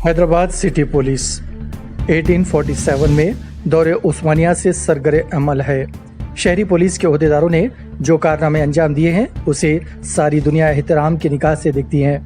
Hyderabad city police 1847 में दौरे उस्मानिया से सरगरे अमल है। शहरी पुलिस के ओहदेदारों ने जो कारनामे अंजाम दिए हैं उसे सारी दुनिया एहतराम की निगाह से देखती है।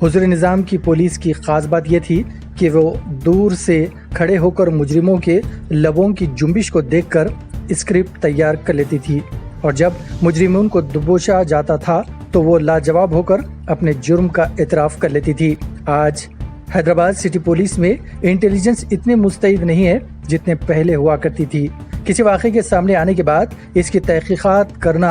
हुजूर निज़ाम की पुलिस की खास बात यह थी कि वो दूर से खड़े होकर मुजरिमों के लबों की जुम्बिश को देखकर स्क्रिप्ट तैयार कर लेती थी और जब मुजरिमों को दबोचा जाता था तो वो लाजवाब होकर अपने जुर्म का एतराफ़ कर लेती थी। आज हैदराबाद सिटी पुलिस में इंटेलिजेंस इतनी मुस्तैद नहीं है जितने पहले हुआ करती थी। किसी वाक़े के सामने आने के बाद इसकी तहक़ीक़ात करना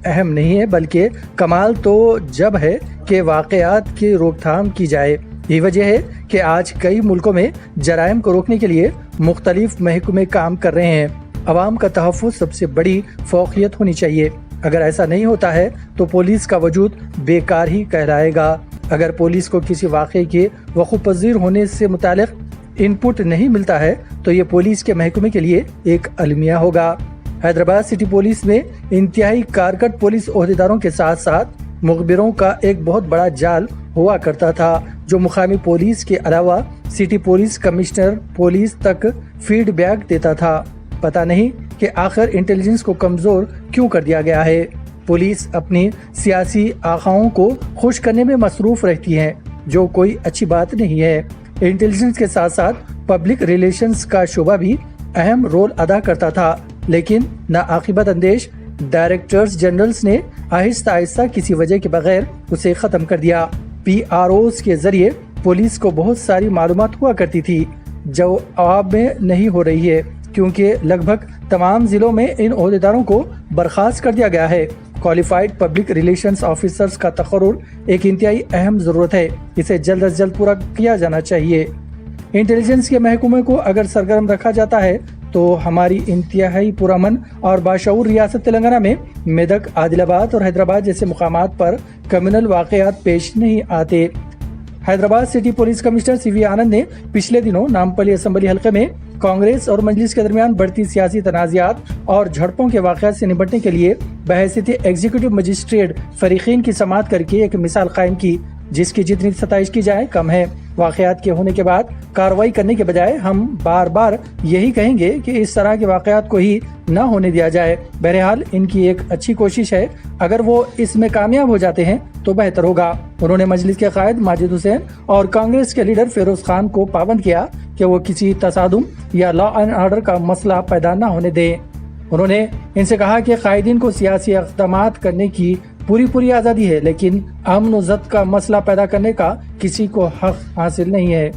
अहम नहीं है, बल्कि कमाल तो जब है कि वाक़यात की रोकथाम की जाए। यही वजह है कि आज कई मुल्कों में जराइम को रोकने के लिए मुख्तलिफ महकमे काम कर रहे हैं। अवाम का तहफ़्फ़ुज़ सबसे बड़ी फ़ौक़ियत होनी चाहिए। अगर ऐसा नहीं होता है तो पुलिस का वजूद बेकार ही कहलाएगा। अगर पुलिस को किसी वाक़े के वक़ूफ़-पज़ीर होने से मुतालिक इनपुट नहीं मिलता है तो ये पुलिस के महकमे के लिए एक अलमिया होगा। हैदराबाद सिटी पुलिस में इंतहाई कारगर पुलिस ओहदेदारों के साथ साथ मुखबिरों का एक बहुत बड़ा जाल हुआ करता था जो मुकामी पुलिस के अलावा सिटी पुलिस कमिश्नर पुलिस तक फीडबैक देता था। पता नहीं कि आखिर इंटेलिजेंस को कमज़ोर क्यों कर दिया गया है। पुलिस अपनी सियासी आकाओं को खुश करने में मसरूफ़ रहती है, जो कोई अच्छी बात नहीं है। इंटेलिजेंस के साथ साथ पब्लिक रिलेशंस का शोबा भी अहम रोल अदा करता था, लेकिन नाआक़िबत अंदेश डायरेक्टर्स जनरल्स ने आहिस्ता आहिस्ता किसी वजह के बगैर उसे ख़त्म कर दिया। PROs के ज़रिए पुलिस को बहुत सारी मालूमात हुआ करती थी जो अब में नहीं हो रही है, क्योंकि लगभग तमाम ज़िलों में इन ओहदेदारों को बर्खास्त कर दिया गया है। क्वालिफाइड पब्लिक रिलेशंस ऑफिसर्स का तक़र्रुर एक इंतहाई अहम ज़रूरत है। इसे जल्द अज जल्द पूरा किया जाना चाहिए। इंटेलिजेंस के महकमे को अगर सरगर्म रखा जाता है तो हमारी इंतहाई पुरअमन और बाशऊर रियासत तेलंगाना में मेदक, आदिलाबाद और हैदराबाद जैसे मुकामात पर कम्युनल वाक़यात पेश नहीं आते। Hyderabad city police commissioner CV आनंद ने पिछले दिनों नामपल्ली असम्बली हल्के में कांग्रेस और मजलिस के दरमियान बढ़ती सियासी तनाज़ात और झड़पों के वाक़यात से निपटने के लिए बहैसियत एग्जीक्यूटिव मजिस्ट्रेट फरीकीन की समाअत करके एक मिसाल कायम की, जिसकी जितनी सताइश की जाए कम है। वाक़यात के होने के बाद कार्रवाई करने के बजाय हम बार बार यही कहेंगे कि इस तरह के वाक़यात को ही न होने दिया जाए। बहरहाल इनकी एक अच्छी कोशिश है, अगर वो इसमें कामयाब हो जाते हैं तो बेहतर होगा। उन्होंने मजलिस के कायद माजिद हुसैन और कांग्रेस के लीडर फिरोज खान को पाबंद किया कि वो किसी तसादुम या लॉ एंड ऑर्डर का मसला पैदा न होने दें। उन्होंने इनसे कहा कि कायदीन को सियासी इक़दामात करने की पूरी आज़ादी है, लेकिन अमन व ज़ब्त का मसला पैदा करने का किसी को हक हासिल नहीं है।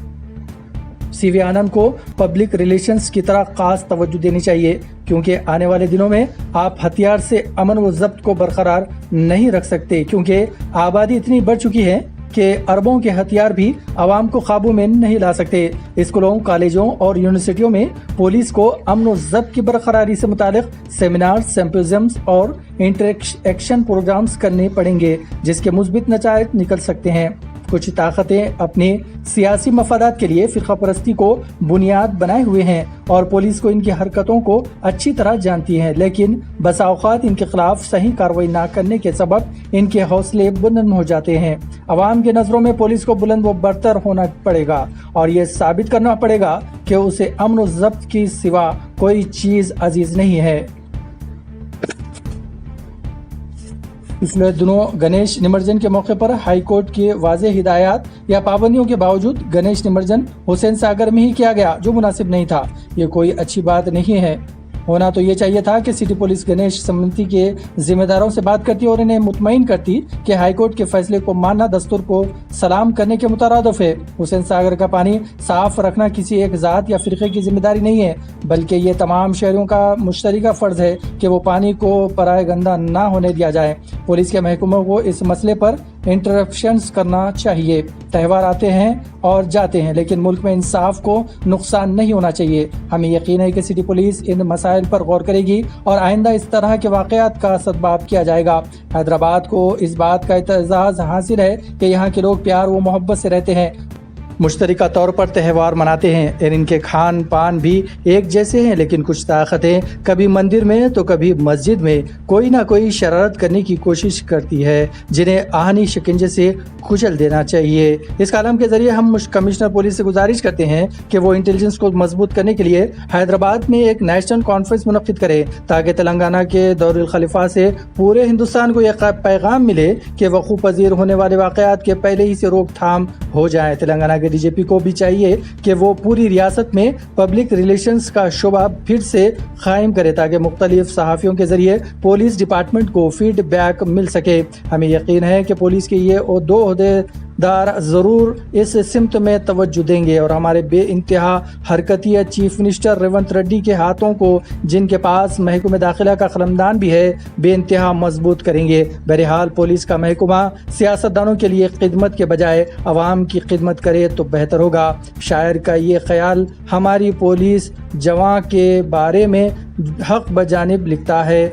CV आनंद को पब्लिक रिलेशंस की तरह खास तवज्जो देनी चाहिए, क्योंकि आने वाले दिनों में आप हथियार से अमन व ज़ब्त को बरकरार नहीं रख सकते, क्योंकि आबादी इतनी बढ़ चुकी है कि अरबों के हथियार भी आवाम को काबू में नहीं ला सकते। स्कूलों, कॉलेजों और यूनिवर्सिटियों में पुलिस को अमन व ज़ब्त की बरकरारी से मुतालिक सेमिनार, सिम्पोजियम्स और इंटरेक्शन प्रोग्राम्स करने पड़ेंगे, जिसके मुस्बित नतीजे निकल सकते हैं। कुछ ताकतें अपने सियासी मफादात के लिए फ़िरका परस्ती को बुनियाद बनाए हुए हैं और पुलिस को इनकी हरकतों को अच्छी तरह जानती हैं, लेकिन बसा औक़ात इनके खिलाफ सही कार्रवाई न करने के सबब इनके हौसले बुलंद हो जाते हैं। अवाम के नज़रों में पुलिस को बुलंद व बरतर होना पड़ेगा और ये साबित करना पड़ेगा कि उसे अमन व ज़ब्त की सिवा कोई चीज़ अजीज नहीं है। पिछले दिनों गणेश निमज्जन के मौके पर हाई कोर्ट की वाज़ेह हिदायत या पाबंदियों के बावजूद गणेश निमज्जन हुसैन सागर में ही किया गया, जो मुनासिब नहीं था। ये कोई अच्छी बात नहीं है। होना तो ये चाहिए था कि सिटी पुलिस गणेश समिति के जिम्मेदारों से बात करती और इन्हें मुतमईन करती कि हाईकोर्ट के फैसले को मानना दस्तूर को सलाम करने के मुतरादिफ है। हुसैन सागर का पानी साफ रखना किसी एक ज़ात या फ़िरक़े की जिम्मेदारी नहीं है, बल्कि ये तमाम शहरियों का मुश्तरका फ़र्ज़ है कि वो पानी को पराए गंदा ना होने दिया जाए। पुलिस के महकमों को इस मसले पर इंटरप्शंस करना चाहिए। त्यौहार आते हैं और जाते हैं, लेकिन मुल्क में इंसाफ को नुकसान नहीं होना चाहिए। हमें यकीन है कि सिटी पुलिस इन मसाइल पर गौर करेगी और आइंदा इस तरह के वाक़यात का सद्भाव किया जाएगा। हैदराबाद को इस बात का एतज़ाज़ हासिल है कि यहाँ के लोग प्यार व मोहब्बत से रहते हैं मुश्तरका तौर पर त्यौहार मनाते हैं और इनके खान पान भी एक जैसे हैं, लेकिन कुछ ताकतें कभी मंदिर में तो कभी मस्जिद में कोई ना कोई शरारत करने की कोशिश करती है, जिन्हें आहनी शिकंजे से कुचल देना चाहिए। इस कॉलम के जरिए हम कमिश्नर पुलिस से गुजारिश करते हैं कि वो इंटेलिजेंस को मजबूत करने के लिए हैदराबाद में एक नेशनल कॉन्फ्रेंस मुनक्किद करे, ताकि तेलंगाना के दौरुल खलीफा से पूरे हिंदुस्तान को यह पैगाम मिले कि वकूफ़ पजीर होने वाले वाक़यात के पहले ही से रोकथाम हो जाए। तेलंगाना के डीजीपी को भी चाहिए कि वो पूरी रियासत में पब्लिक रिलेशंस का शोबा फिर से कायम करे, ताकि मुख्तलिफ सहाफ़ियों के जरिए पुलिस डिपार्टमेंट को फीडबैक मिल सके। हमें यकीन है कि पुलिस के ये दो दार ज़रूर इस सिमत में तवज्जो देंगे और हमारे बे इंतहा हरकती चीफ मिनिस्टर रेवंत रेड्डी के हाथों को, जिनके पास महकमे दाखिला का कलमदान भी है, बे इंतहा मजबूत करेंगे। बहरहाल पुलिस का महकमा सियासतदानों के लिए खिदमत के बजाय अवाम की खिदमत करे तो बेहतर होगा। शायर का ये ख्याल हमारी पुलिस जवां के बारे में हक बजानिब लिखता है।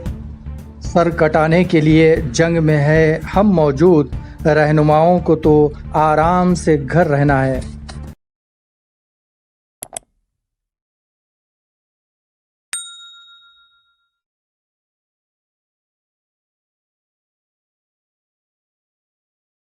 सर कटाने के लिए जंग में है हम मौजूद, रहनुमाओं को तो आराम से घर रहना है।